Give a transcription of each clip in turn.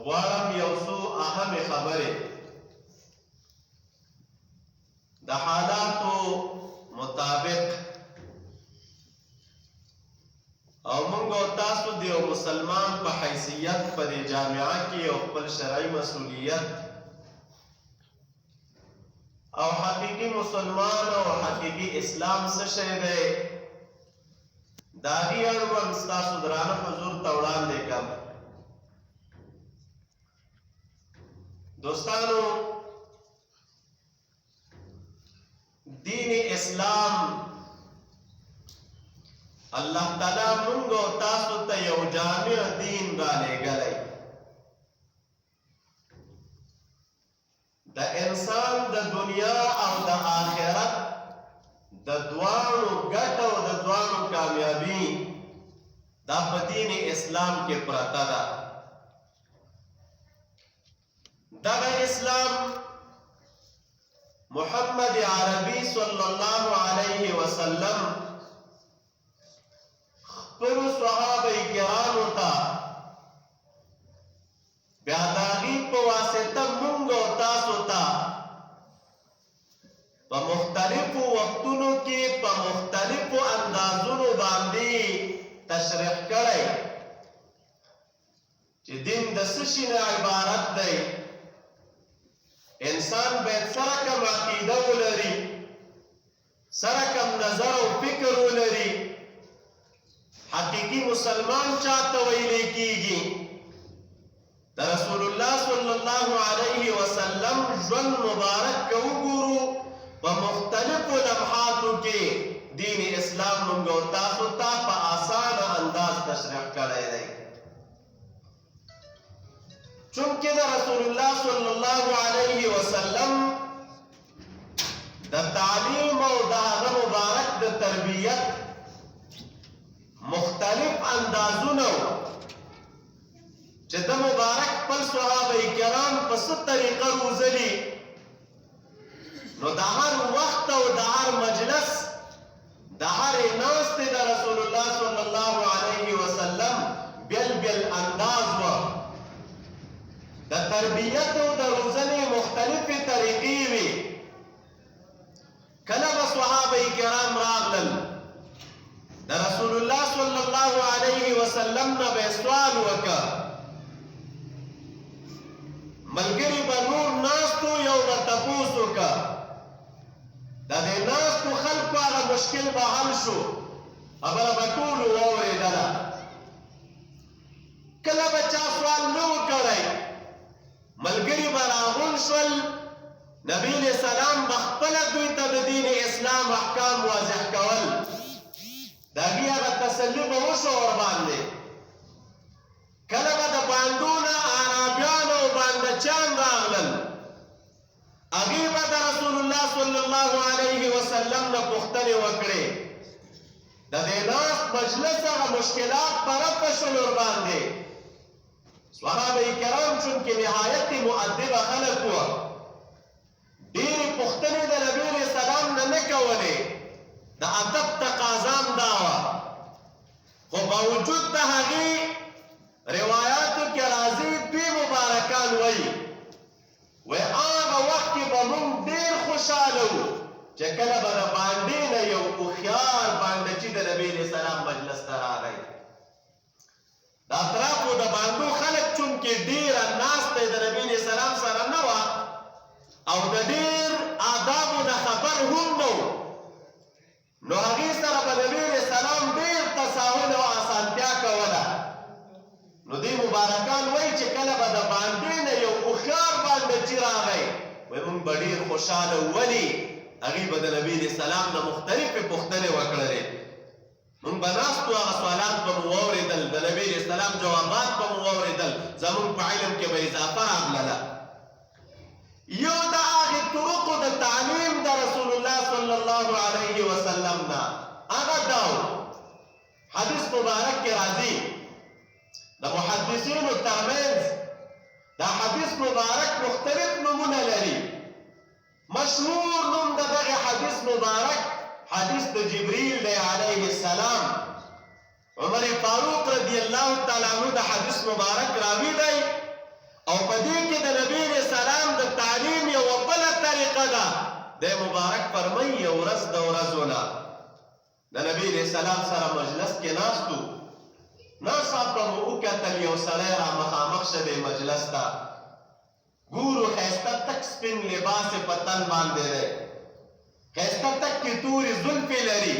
غواړم یو څو اهمې خبرې د حالاتو مطابق او موږ او تاسو د یو مسلمان په حیثیت په دې جامعه کې یو خپل شرعي مسؤلیت او حقیقي مسلمان او حقیقي اسلام څه شی دی د هغې اړوند ستاسو درانه حضور ته وړاندې کړم. دوستانو، دین اسلام الله تعالی موږ او تاسو ته یو جامع دین را لېږلی. د انسان د دنیا او د آخرت د دواړو ګټه او د دواړو کامیابی دا په دین اسلام کې پرته ده. دغه اسلام محمد عربي صلی الله علیه وسلم خپلو صحابه کرامو ته بیا د هغې په واسطه موږ او تاسو ته په مختلفو وختونو کې په مختلفو اندازونو باندې تشریح کړی چې دین د څه شي نه عبارت دی. انسان باید سره کم عقیده ولري، سره کم نظر او فکر ولري. حقیقي مسلمان چاته ویلی کیږي؟ د رسول الله صلی الله علیه وسلم ژوند مبارک که وګورو په مختلفو لمحاتو کې دین اسلام موږ او تاسو ته په آسانه انداز تشریح کړی دی. چونکې د رسول الله صلی الله علیه وسلم د تعلیم او د هغه مبارک د تربیت مختلف اندازونه چې د مبارک خپل صحابه کرام په څه طریقه روزلي، نو د هر وخت او د هر مجلس د هرې ناستې د رسول الله صلی الله علیه وسلم بیل بیل انداز و. د تربیت او د روزنې مختلفې طریقې وي. کله به صحابه کرام راغلل، د رسول الله صلی الله علیه وسلم نه به سوال وکړ، ملګري به نور ناستو یو به تپوس وکړ، د دې ناستو خلکو هغه مشکل به حل شو، خبره به ټولو واورېدله. کله به چا سوال نه و کړی، ملګري به راغون شول، نبی علیہ السلام به خپله دوی ته د دین اسلام احکام واضح کول، د هغې هغه تسلي به وشو ورباندې. کله به د بانډو نه عربیان او بانډچیان راغلل، هغې به د رسول الله صلی الله علیه وسلم نه پوښتنې وکړې، د دې ناست مجلس هغه مشکلات به رفع شول ورباندې. صحابه کرام چونکې نهایت مؤدبه خلک وه، ډېرې پوښتنې د نبي علیه السلام نه نه کولې، د ادب تقاضام دا وه. خو باوجود د هغې روایاتو کې راځي، دوی مبارکان وایي هغه وخت کې به موږ ډېر خوشحاله وو چې کله به د بانډې نه یو هوښیار بانډچي د نبي علیه السلام مجلس ته راغی. د اطرافو د بانډو خلک چونکې ډېره ناسته د نبي علیه السلام سره نه وه او د ډېر آدابو نه خبر هم نه و، نو هغې سره به نبي علیه السلام ډېر تساهل او اسانتیا کوله. نو دې مبارکان وایي چې کله به د بانډې نه یو هوښیار بانډچي راغی، وایي موږ به ډېر خوشحاله وو. ولې؟ هغې به د نبي علیه السلام نه مختلفې پوښتنې وکړلې، موږ به ناست وو، هغه سوالات به مو واورېدل، د نبي علیه السلام جوابات به مو واورېدل، زموږ په علم کې به اضافه راغلله. یو د هغې طرقو د تعلیم د رسول الله صلی الله علیه وسلم نه هغه دا و. حدیث مبارک کې راځي، د محدثینو ترمنځ دا حدیث مبارک مختلف نومونه لري. مشهور نوم د دغه حدیث مبارک حدیث د جبریل دی علیه السلام. عمر فاروق رضی الله تعالی عنہ د حدیث مبارک راوی دی او په دې کې د نبی علیہ السلام د تعلیم یو بله طریقه ده. د مبارک فرمایي یو ورځ د ورځو نه د نبی علیہ السلام سره مجلس کې ناستو، ناڅاپه به مو وکتل یو سړی را مخامخ شه دې مجلس ته، ګورو ښایسته تک سپین لباس یې په تن باندې دی، ښایسته تکې تورې زلفې لري،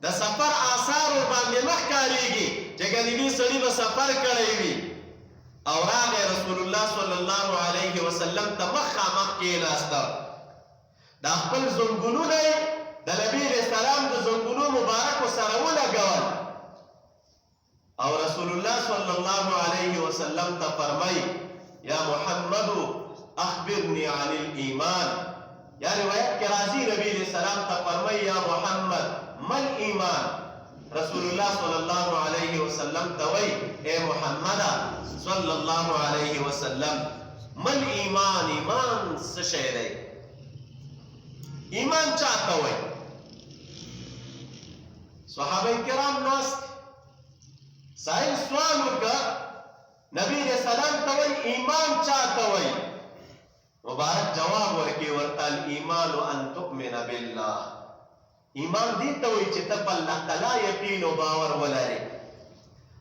د سفر آثار ورباندې نه ښکارېږي چې ګنې دې سړي به سفر کړی وي. او راغی رسول الله صلی الله علیه وسلم ته مخامخ کېناسته، دا خپل زنګونونه یې د نبي علیہ السلام د زنګونو مبارکو سره ولګول او رسول الله صلی الله علیه وسلم ته فرمایي یا محمد اخبرني عن الايمان. یا روایت کې راځي نبی علیہ السلام ته فرمایي یا محمد من ایمان. رسول الله صلی الله علیه وسلم ته وایي اے محمد صلی الله علیه وسلم من ایمان، ایمان څه شی دی؟ ایمان چاته وایي؟ صحابه کرام ناست، سائل سوال وکړه نبی علیہ السلام ته وایي ایمان چاته وایي؟ مبارک جواب ورکړي ورته الایمان ان تؤمن بالله. ایمان دې ته وایي چې ته په الله تعالی یقین او باور ولرې،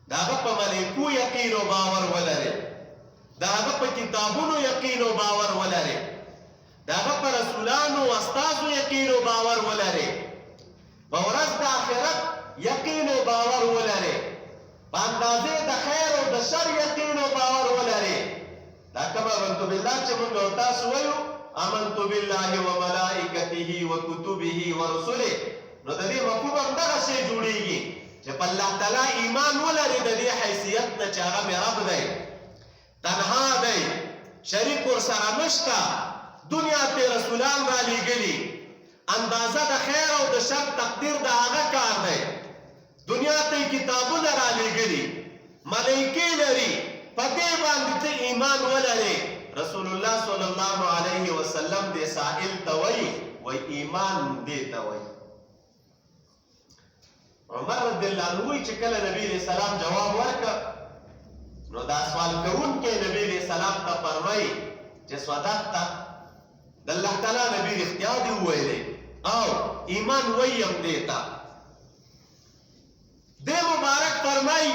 د هغه په ملایکو یقین او باور ولرې، د هغه په کتابونو یقین او باور ولرې، د هغه په رسولانو او استادو یقین او باور ولرې، په ورځ د آخرت یقین او باور ولرې، په اندازې د خیر او د شر یقین او باور ولرې. دا کوم آمنت بالله چې موږ او تاسو وایو آمنت بالله وملائکته وکتبه ورسله، نو د دې مفهوم همدغه شی جوړیږي چې په الله تعالی ایمان ولري د دې حیثیت نه چې هغه مې رب دی، تنها دی، شریک ورسره نشته، دنیا ته رسولان را لیږلي، اندازه د خیر او د شر تقدیر د هغه کار دی، دنیا ته کتابونه را لیږلي، ملایکې لري، په دې باندې ته ایمان ولرې. رسول الله صلی الله علیه وسلم دې سائل ته وایي وایي ایمان دې ته وایي. عمر رضی الله عنه وایي چې کله نبی علیہ السلام جواب ورکړ نو دا سوال کوونکی نبی علیہ السلام ته فرمایي چې صدقت، د الله تعالی نبی رښتیا دې وویلې او ایمان ویم دې ته. دې مبارک فرمایي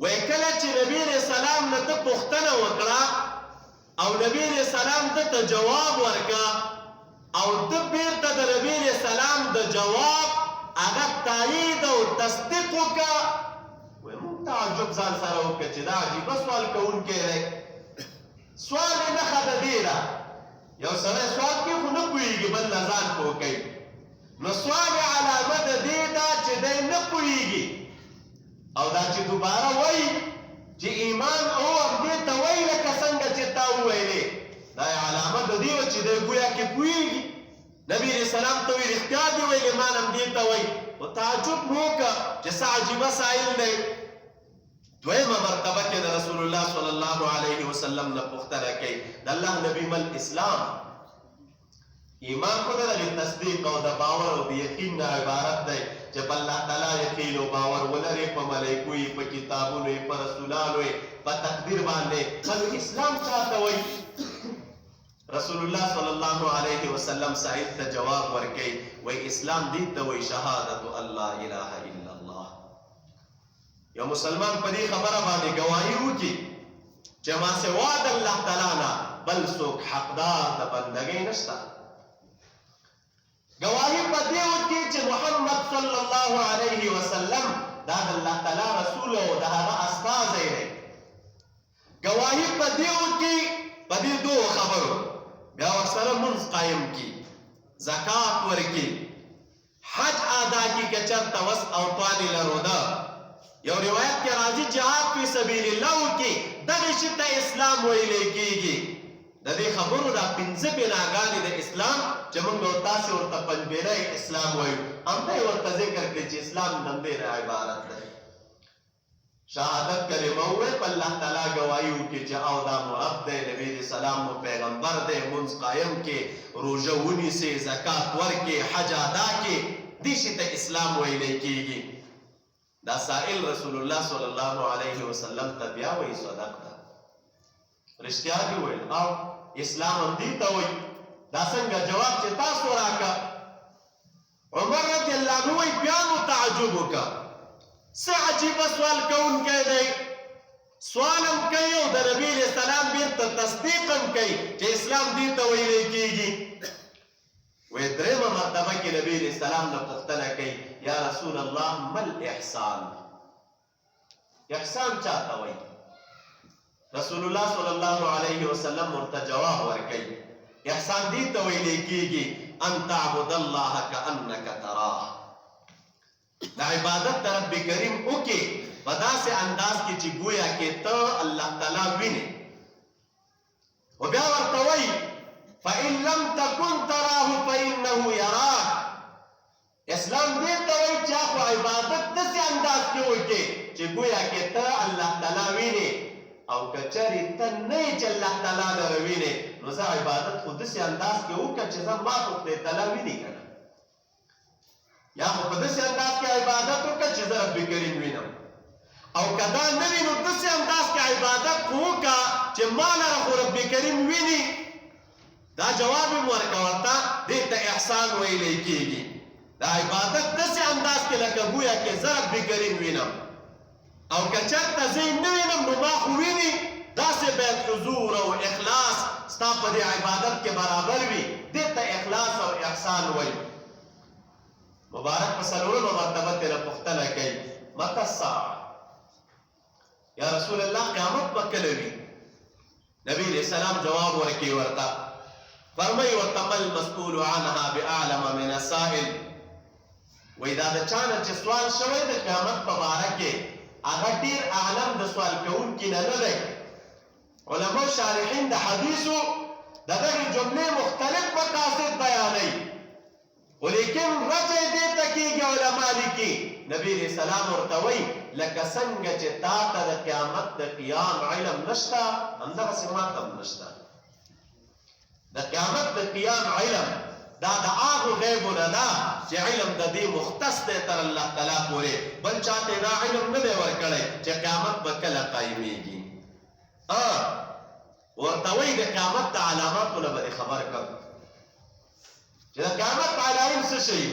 وای کله چې نبی علیہ السلام نه ته پوښتنه وکړه او نبی علیہ السلام ته جواب ورکړه او ته بیرته د نبی علیہ السلام د جواب هغه تایید او تصدیق وکړه، وای موږ تعجب ځان سره وکړه چې دا عجیبه سوال کوونکی دی. سوال یې نښه د دې ده یو سړی سوال کوي خو نه پوهېږي بل نه ځان پوه کوي، نو سوال یې علامه د دې ده چې دی نه پوهېږي او دا چې دوباره وایي چې ایمان او همدې ته وایي لکه څنګه چې تا وویلې، دا یې علامه د دې وه چې دی ګویا کې پوهېږي. نبی علیہ السلام ته وایي رښتیا دې ویلې ما همدې ته وایي، خو تعجب مو وکړه چې څه عجیبه سایل دی. دویمه مرتبه کې د رسول الله صلی الله علیه وسلم نه پوښتنه کوي د الله نبی مل اسلام. ایمان خو د تصدیق او د باور او د یقین نه عبارت دی چې په الله تعالی یقین او باور ولرې، په ملایکو یې، په کتابونو یې، په رسولانو یې، په تقدیر باندې. خو اسلام چاته وایي؟ رسول الله صلی الله علیه وسلم سعید ته جواب ورکوي وایي اسلام دې ته وایي شهادت ان لا اله الا الله. یو مسلمان په دې خبره باندې ګواهي وکړي چې ما سوا د الله تعالی نه بل څوک حقدار د بندګۍ نشته، گواہی په دې وکړي چې محمد صلی الله علیه وسلم دا د الله تعالی رسول او د هغه استازی دی. گواہی په دې وکړي په دې دوه خبرو، بیا ورسره منځ قایم کړي، زکات ورکړي، حج ادا کړي که چېرته وس او توان یې لرو ده. یو روایت کې راځي جهاد فی سبیل الله وکړي، دغې شي ته اسلام ویلی کېږي. د دې خبرو دا پنځه بناګانې د اسلام چې موږ او تاسې ورته پنځبېنی اسلام وایو، همدا یې ورته ذکر کړي چې اسلام د همدې نه عبارت دی. شهادت کلمه ووایي، په الله تعالی ګواهي وکړي چې او دا مو رب دی، نبي علیه السلام مو پیغمبر دی، منځ قایم کړي، روژه ونیسئ، زکات ورکړي، حج ادا کړي، دې شي ته اسلام ویلی کېږي. دا سائل رسول الله صلی الله علیه وسلم ته بیا وایي صدقته، رښتیا دی ویل او اسلام هم دې ته وایي دا څنګه جواب چې تاسو راکړه عمر رضی الله عنه وایي بیا مو تعجب وکړه څه عجیبه سوال کوونکی دی سوال هم کوي او د نبي علیه السلام بیرته تصدیق هم کوي چې اسلام دې ته ویلی کېږي وی درېمه مرتبه کې نبي علیه السلام نه پوښتنه کوي یا رسول الله ما الاحسان احسان چاته وایي رسول الله صلی الله علیه وسلم ورته جواب ورکوي احسان دې ته ویلی کېږي ان تعبد الله کانک تراه د عبادت ته رب کریم وکړي په داسې انداز کې چې ګویا کې ته الله تعالی وینې و بیا ورته وایي فإن لم تكن تراه فإنه يراك اسلام دې ته وایي چې خو عبادت داسې انداز کې وکړي چې ګویا کې ته الله تعالی وینې او کچری ته نه چې الله تعالی لره وینې نو زه عبادت خو داسې انداز کې وکړم چې زه ما خو خدای تعالی ویني که نه یا خو په داسې انداز کې عبادت وکړه چې زه رب کریم وینم او که دا نه وي نو داسې انداز کې عبادت خو وکړه چې ما لره خو رب کریم ویني دا جواب یې ورکړه ورته دې ته احسان ویلی کېږي دا عبادت داسې انداز کې لکه ګویا کې زه رب کریم وینم او که چېرته زه یې نه وینم نو ما خو ویني داسې باید حضور او اخلاص ستا په دې عبادت کې برابر وي دې ته اخلاص او احسان وایي مبارک په څلورمه مرتبه ترې پوښتنه کوي متى الساعه یا رسول الله قیامت به کله وي نبی علیہ السلام جواب ورکوي ورته فرمایي ورته ما المسؤول عنها باعلم من السائل وایي دا د چا نه چې سوال شوی د قیامت په باره کې هغه ډېر عالم د سوال کوونکي نه دی علماء شارحین د حدیثو د دغې جملې مختلف مقاصد بیانوي ولیکن رجع دې ته کېږي علما لیکي نبي علیه السلام ورته وایي لکه څنګه چې تا ته د قیامت د قیام علم نشته همدغسې ما ته هم نشته د قیامت د قیام علم دا د هغو غیبو نه ده چې علم د دې مختص دی تر الله تعالی پورې بل چاته دا علم نه دی ورکړی چې قیامت به کله قایمېږي ورته وایي د قیامت د علاماتو نه به دې خبر کړم چې د قیامت علائم څه شي